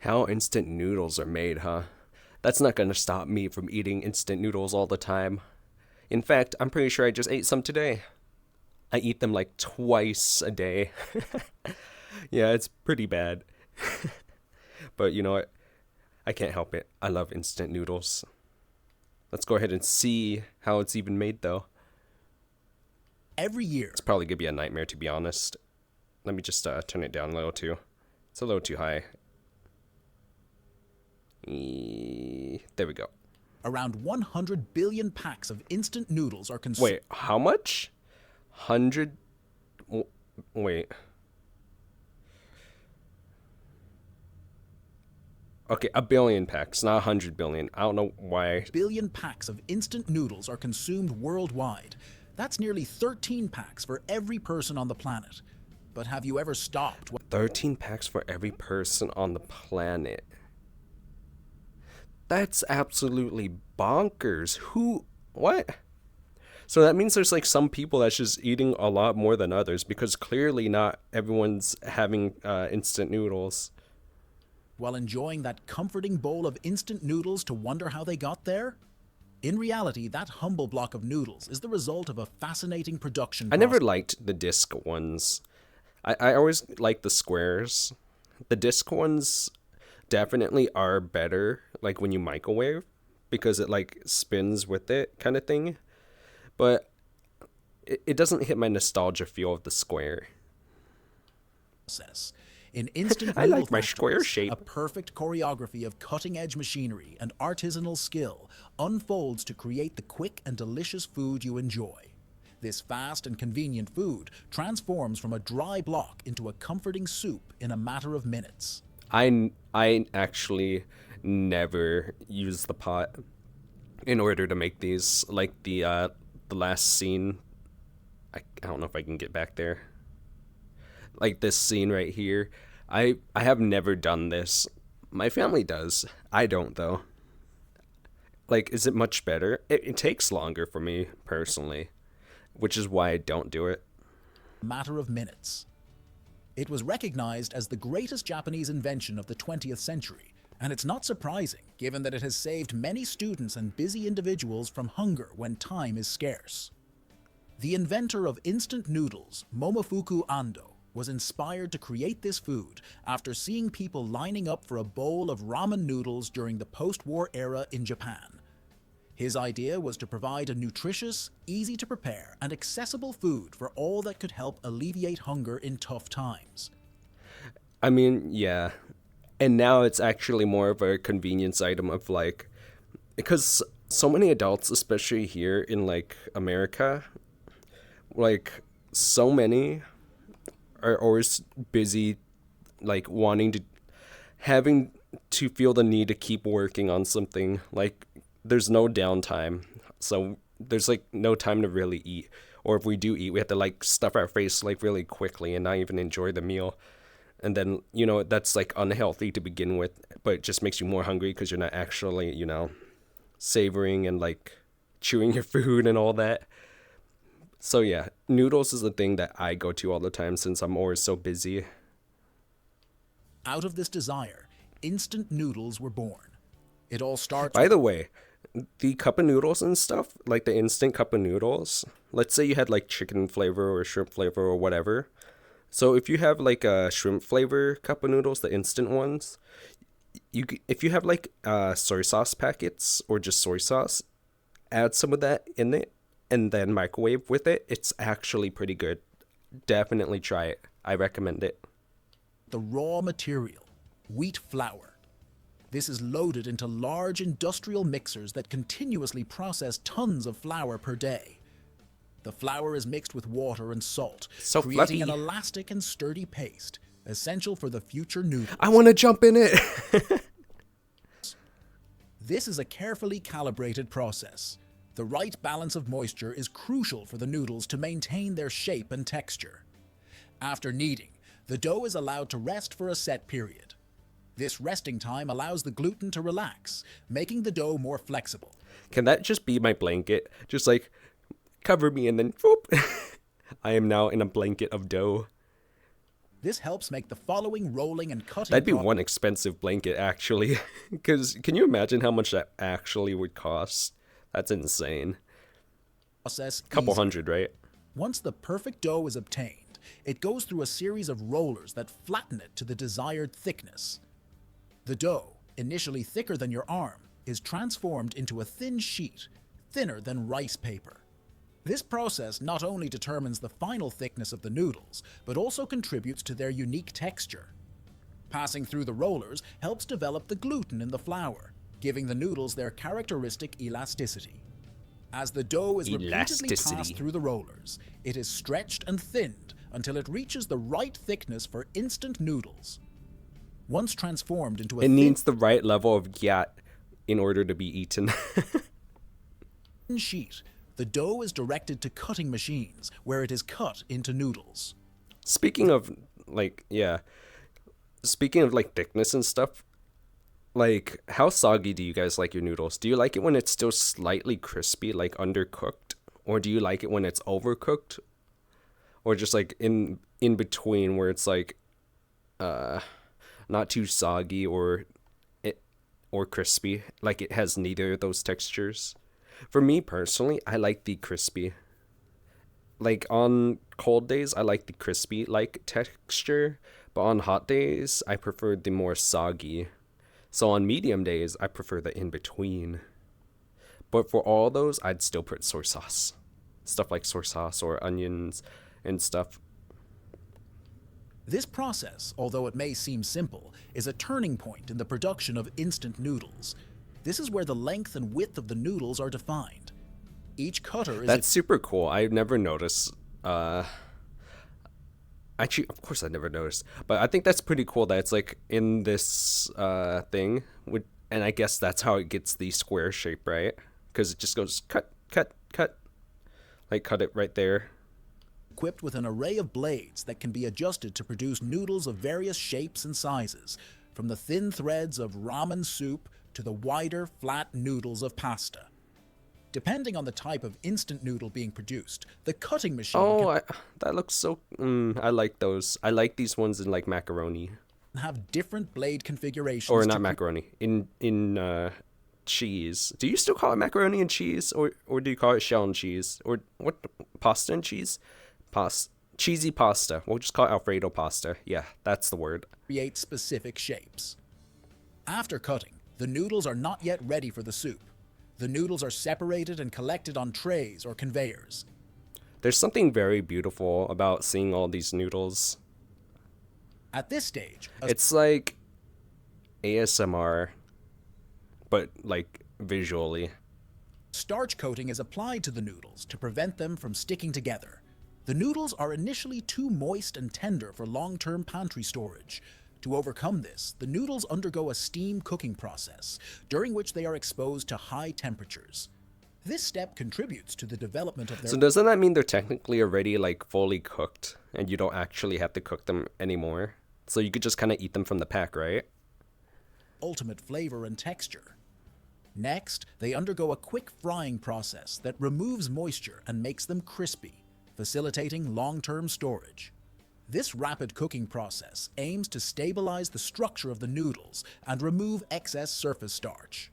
How instant noodles are made, huh? That's not gonna stop me from eating instant noodles all the time. In fact, I'm pretty sure I just ate some today. I eat them like twice a day. Yeah, it's pretty bad. But you know what? I can't help it. I love instant noodles. Let's go ahead and see how it's even made, though. Every year. It's probably gonna be a nightmare, to be honest. Let me just turn it down a little too. It's a little too high. There we go. Around 100 billion packs of instant noodles are consumed. Wait, how much? 100? Wait. Okay, a billion packs, not 100 billion. I don't know why. Billion packs of instant noodles are consumed worldwide. That's nearly 13 packs for every person on the planet. But have you ever stopped? 13 packs for every person on the planet. That's absolutely bonkers. What? So that means there's like some people that's just eating a lot more than others, because clearly not everyone's having instant noodles. While enjoying that comforting bowl of instant noodles to wonder how they got there? In reality, that humble block of noodles is the result of a fascinating production I process. never liked the disc ones. I always liked the squares. The disc ones definitely are better, like when you microwave, because it like spins with it kind of thing. But it doesn't hit my nostalgia feel of the square. In instant I noodle like my square factories, shape. a perfect choreography of cutting-edge machinery and artisanal skill unfolds to create the quick and delicious food you enjoy. This fast and convenient food transforms from a dry block into a comforting soup in a matter of minutes. I actually never use the pot in order to make these. Like the last scene, I don't know if I can get back there. Like this scene right here, I have never done this. My family does. I don't though. Like, is it much better? It takes longer for me personally, which is why I don't do it. Matter of minutes. It was recognized as the greatest Japanese invention of the 20th century, and it's not surprising given that it has saved many students and busy individuals from hunger when time is scarce. The inventor of instant noodles, Momofuku Ando, was inspired to create this food after seeing people lining up for a bowl of ramen noodles during the post-war era in Japan. His idea was to provide a nutritious, easy to prepare, and accessible food for all that could help alleviate hunger in tough times. I mean, yeah. And now it's actually more of a convenience item of like, because so many adults, especially here in like America, like so many are always busy, like having to feel the need to keep working on something. Like there's no downtime, so there's like no time to really eat. Or if we do eat, we have to like stuff our face like really quickly and not even enjoy the meal. And then, you know, that's like unhealthy to begin with, but it just makes you more hungry because you're not actually, you know, savoring and like chewing your food and all that. So yeah, noodles is the thing that I go to all the time since I'm always so busy. Out of this desire, instant noodles were born. It all starts By the way, the cup of noodles and stuff, like the instant cup of noodles, let's say you had like chicken flavor or shrimp flavor or whatever. So if you have like a shrimp flavor cup of noodles, the instant ones, if you have like soy sauce packets or just soy sauce, add some of that in it and then microwave with it. It's actually pretty good. Definitely try it. I recommend it. the raw material, wheat flour. This is loaded into large industrial mixers that continuously process tons of flour per day. The flour is mixed with water and salt, So creating fluffy. an elastic and sturdy paste, essential for the future noodles. I want to jump in it. This is a carefully calibrated process. The right balance of moisture is crucial for the noodles to maintain their shape and texture. After kneading, the dough is allowed to rest for a set period. This resting time allows the gluten to relax, making the dough more flexible. Can that just be my blanket? Just like cover me and then whoop. I am now in a blanket of dough. This helps make the following rolling and cutting That'd be one expensive blanket, actually. Because can you imagine how much that actually would cost? That's insane. process Couple easier. hundred, right? Once the perfect dough is obtained, it goes through a series of rollers that flatten it to the desired thickness. The dough, initially thicker than your arm, is transformed into a thin sheet, thinner than rice paper. This process not only determines the final thickness of the noodles, but also contributes to their unique texture. Passing through the rollers helps develop the gluten in the flour, giving the noodles their characteristic elasticity. As the dough is repeatedly passed through the rollers, it is stretched and thinned until it reaches the right thickness for instant noodles. Once transformed into a It needs the right level of gyat in order to be eaten. thin sheet, the dough is directed to cutting machines, where it is cut into noodles. Speaking of, like, yeah. Speaking of, like, thickness and stuff, like, how soggy do you guys like your noodles? Do you like it when it's still slightly crispy, like undercooked? Or do you like it when it's overcooked? Or just, like, in between where it's, like, not too soggy or crispy? Like, it has neither of those textures? For me personally, I like the crispy. Like on cold days, I like the crispy like texture, but on hot days, I prefer the more soggy. So on medium days, I prefer the in between. But for all those, I'd still put soy sauce. Stuff like soy sauce or onions and stuff. This process, although it may seem simple, is a turning point in the production of instant noodles. This is where the length and width of the noodles are defined. Each cutter is... That's super cool. I never noticed. Actually, of course I never noticed. But I think that's pretty cool that it's like in this thing. And I guess that's how it gets the square shape, right? Because it just goes cut, cut, cut. Like cut it right there. Equipped with an array of blades that can be adjusted to produce noodles of various shapes and sizes, from the thin threads of ramen soup to the wider, flat noodles of pasta. Depending on the type of instant noodle being produced, the cutting machine that looks so... I like those. I like these ones in like macaroni. Have different blade configurations. Or not macaroni. In cheese. Do you still call it macaroni and cheese? Or do you call it shell and cheese? Or what? Pasta and cheese? Cheesy pasta. We'll just call it Alfredo pasta. Yeah, that's the word. Create specific shapes. After cutting, the noodles are not yet ready for the soup. The noodles are separated and collected on trays or conveyors. There's something very beautiful about seeing all these noodles. At this stage, it's like ASMR, but like visually. Starch coating is applied to the noodles to prevent them from sticking together. The noodles are initially too moist and tender for long-term pantry storage. To overcome this, the noodles undergo a steam cooking process, during which they are exposed to high temperatures. This step contributes to the development of their... So doesn't that mean they're technically already like fully cooked and you don't actually have to cook them anymore? So you could just kind of eat them from the pack, right? Ultimate flavor and texture. Next, they undergo a quick frying process that removes moisture and makes them crispy, facilitating long-term storage. This rapid cooking process aims to stabilize the structure of the noodles and remove excess surface starch.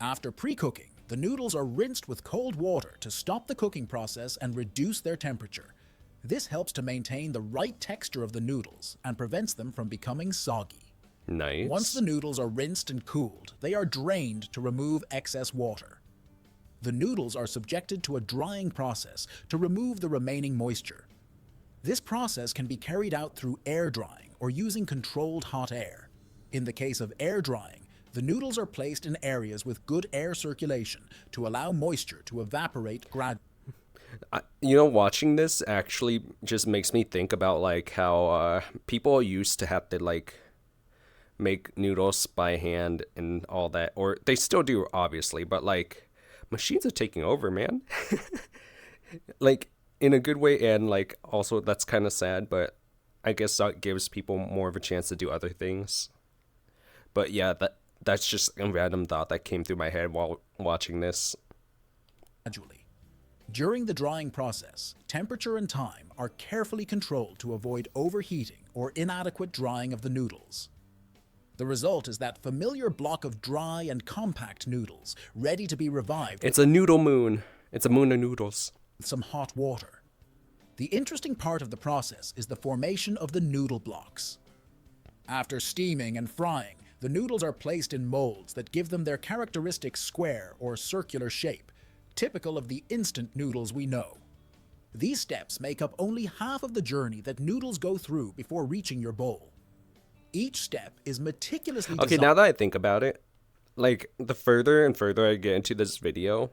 After pre-cooking, the noodles are rinsed with cold water to stop the cooking process and reduce their temperature. This helps to maintain the right texture of the noodles and prevents them from becoming soggy. Nice. Once the noodles are rinsed and cooled, they are drained to remove excess water. The noodles are subjected to a drying process to remove the remaining moisture. This process can be carried out through air drying or using controlled hot air. In the case of air drying, the noodles are placed in areas with good air circulation to allow moisture to evaporate gradually. You know, watching this actually just makes me think about like how people used to have to like make noodles by hand and all that, or they still do obviously, but like machines are taking over, man. Like in a good way, and like also that's kind of sad, but I guess that gives people more of a chance to do other things. But yeah, that's just a random thought that came through my head while watching this. Gradually. During the drying process, temperature and time are carefully controlled to avoid overheating or inadequate drying of the noodles. The result is that familiar block of dry and compact noodles, ready to be revived It's a noodle moon. It's a moon of noodles. with some hot water. The interesting part of the process is the formation of the noodle blocks. After steaming and frying, the noodles are placed in molds that give them their characteristic square or circular shape, typical of the instant noodles we know. These steps make up only half of the journey that noodles go through before reaching your bowl. Each step is meticulously Okay, designed. now that I think about it, like the further and further I get into this video,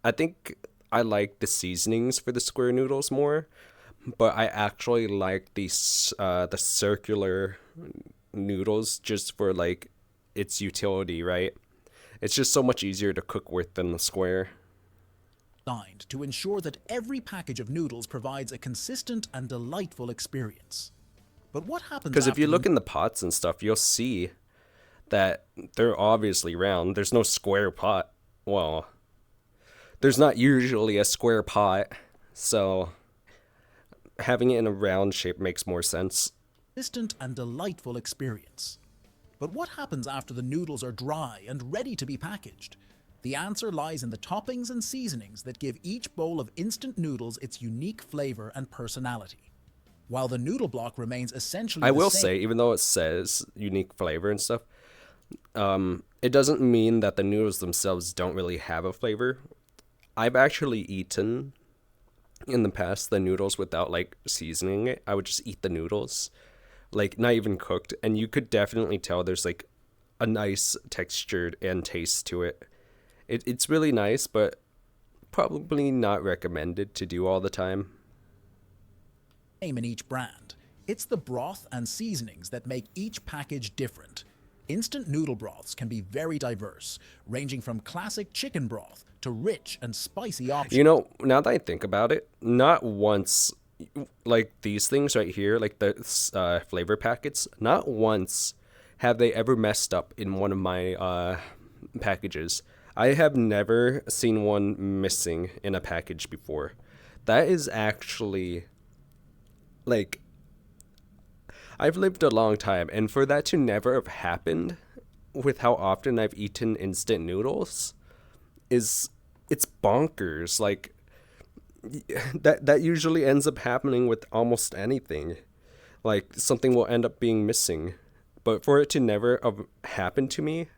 I think I like the seasonings for the square noodles more, but I actually like the circular noodles just for like its utility, right? It's just so much easier to cook with than the square. Designed to ensure that every package of noodles provides a consistent and delightful experience. But what happens Because if after you the look in the pots and stuff, you'll see that they're obviously round. There's no square pot. Well, there's not usually a square pot, so having it in a round shape makes more sense. consistent and delightful experience? But what happens after the noodles are dry and ready to be packaged? The answer lies in the toppings and seasonings that give each bowl of instant noodles its unique flavor and personality. While the noodle block remains essentially I the will same, say, even though it says unique flavor and stuff, it doesn't mean that the noodles themselves don't really have a flavor. I've actually eaten in the past the noodles without like seasoning it. I would just eat the noodles, like not even cooked, and you could definitely tell there's like a nice texture and taste to it. It's really nice, but probably not recommended to do all the time. same in each brand. It's the broth and seasonings that make each package different. Instant noodle broths can be very diverse, ranging from classic chicken broth to rich and spicy options. You know, now that I think about it, not once, like these things right here, like the flavor packets, not once have they ever messed up in one of my packages. I have never seen one missing in a package before. That is actually, like, I've lived a long time, and for that to never have happened with how often I've eaten instant noodles it's bonkers. Like, that usually ends up happening with almost anything. Like, something will end up being missing. But for it to never have happened to me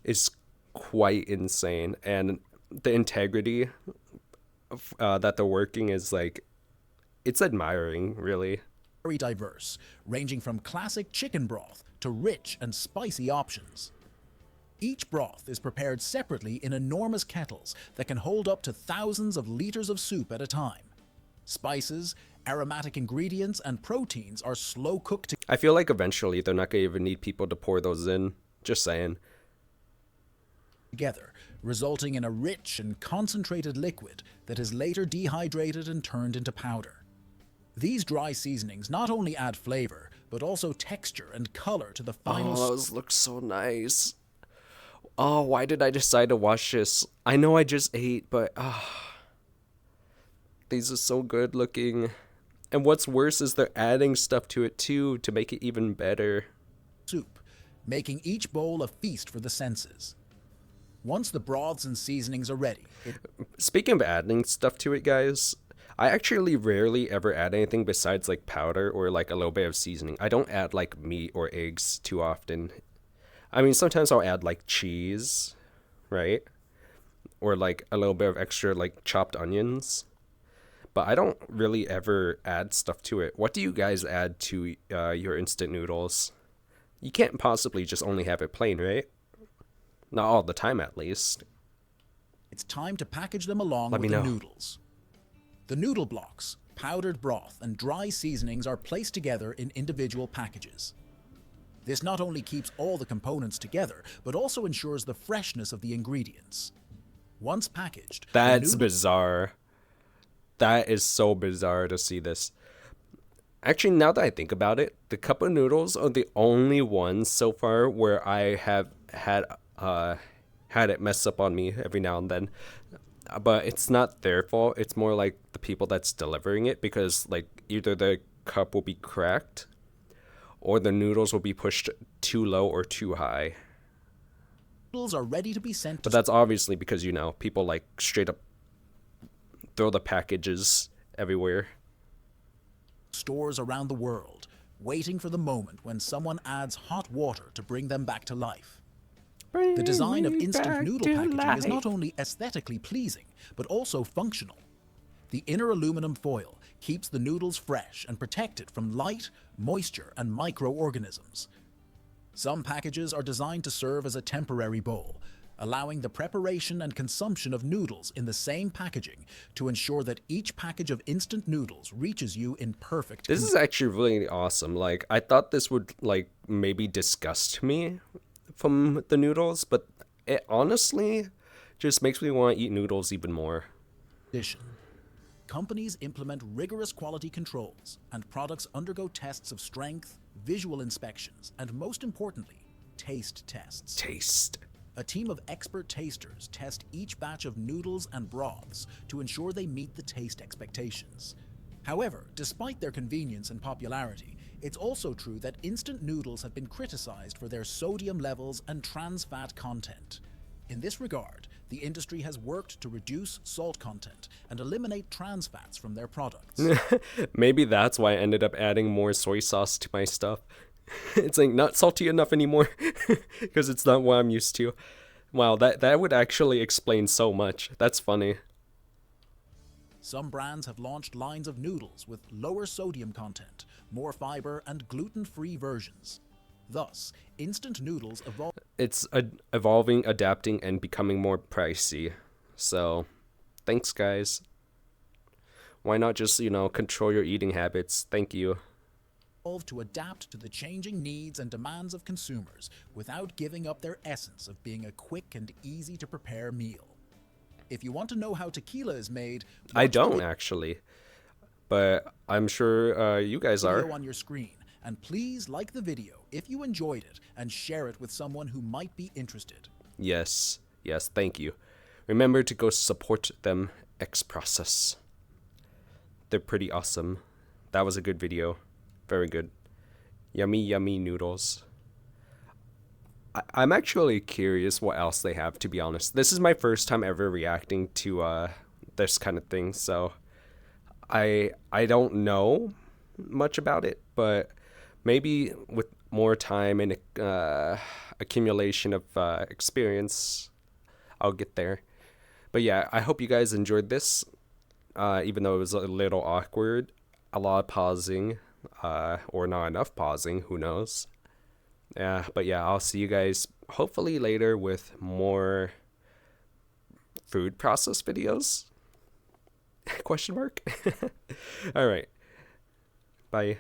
is quite insane. And the integrity that they're working is, like, it's admiring, really. Very diverse, ranging from classic chicken broth to rich and spicy options. Each broth is prepared separately in enormous kettles that can hold up to thousands of liters of soup at a time. Spices, aromatic ingredients, and proteins are slow cooked I feel like eventually they're not going to even need people to pour those in. Just saying. together, resulting in a rich and concentrated liquid that is later dehydrated and turned into powder. These dry seasonings not only add flavor, but also texture and color to the final. Oh, those look so nice. Oh, why did I decide to watch this? I know I just ate, but these are so good looking. And what's worse is they're adding stuff to it too to make it even better. Soup, making each bowl a feast for the senses. Once the broths and seasonings are ready, Speaking of adding stuff to it, guys, I actually rarely ever add anything besides like powder or like a little bit of seasoning. I don't add like meat or eggs too often. I mean, sometimes I'll add like cheese, right? Or like a little bit of extra like chopped onions. But I don't really ever add stuff to it. What do you guys add to your instant noodles? You can't possibly just only have it plain, right? Not all the time, at least. it's time to package them along Let with me the know. noodles. The noodle blocks, powdered broth, and dry seasonings are placed together in individual packages. This not only keeps all the components together, but also ensures the freshness of the ingredients. Once packaged, the That's noodle- bizarre. That is so bizarre to see this. Actually, now that I think about it, the cup of noodles are the only ones so far where I have had it mess up on me every now and then. but it's not their fault. It's more like the people that's delivering it, because like either the cup will be cracked or the noodles will be pushed too low or too high. Noodles are ready to be sent But to that's obviously because, people like straight up throw the packages everywhere. stores around the world, waiting for the moment when someone adds hot water to bring them back to life. The design of instant noodle packaging is not only aesthetically pleasing, but also functional. The inner aluminum foil keeps the noodles fresh and protected from light, moisture, and microorganisms. Some packages are designed to serve as a temporary bowl, allowing the preparation and consumption of noodles in the same packaging to ensure that each package of instant noodles reaches you in perfect This is actually really awesome. Like, I thought this would, like, maybe disgust me from the noodles, but it honestly just makes me want to eat noodles even more. condition. Companies implement rigorous quality controls, and products undergo tests of strength, visual inspections, and most importantly, taste tests. Taste. A team of expert tasters test each batch of noodles and broths to ensure they meet the taste expectations. However, despite their convenience and popularity, it's also true that instant noodles have been criticized for their sodium levels and trans fat content. In this regard, the industry has worked to reduce salt content and eliminate trans fats from their products. Maybe that's why I ended up adding more soy sauce to my stuff. It's like not salty enough anymore because it's not what I'm used to. Wow, that would actually explain so much. That's funny. Some brands have launched lines of noodles with lower sodium content, more fiber, and gluten-free versions. Thus, instant noodles evolve. It's evolving, adapting, and becoming more pricey. So, thanks, guys. Why not just, control your eating habits? Thank you. To adapt to the changing needs and demands of consumers without giving up their essence of being a quick and easy to prepare meal. If you want to know how tequila is made, I don't actually, but I'm sure you guys are. On your screen, and please like the video if you enjoyed it and share it with someone who might be interested. Yes, thank you. Remember to go support them X Process. They're pretty awesome. That was a good video. Very good. Yummy, yummy noodles. I'm actually curious what else they have, to be honest. This is my first time ever reacting to this kind of thing, so I don't know much about it, but maybe with more time and accumulation of experience, I'll get there. But yeah, I hope you guys enjoyed this, even though it was a little awkward. A lot of pausing. Or not enough pausing, who knows. But yeah, I'll see you guys hopefully later with more food process videos? Question mark? All right. Bye.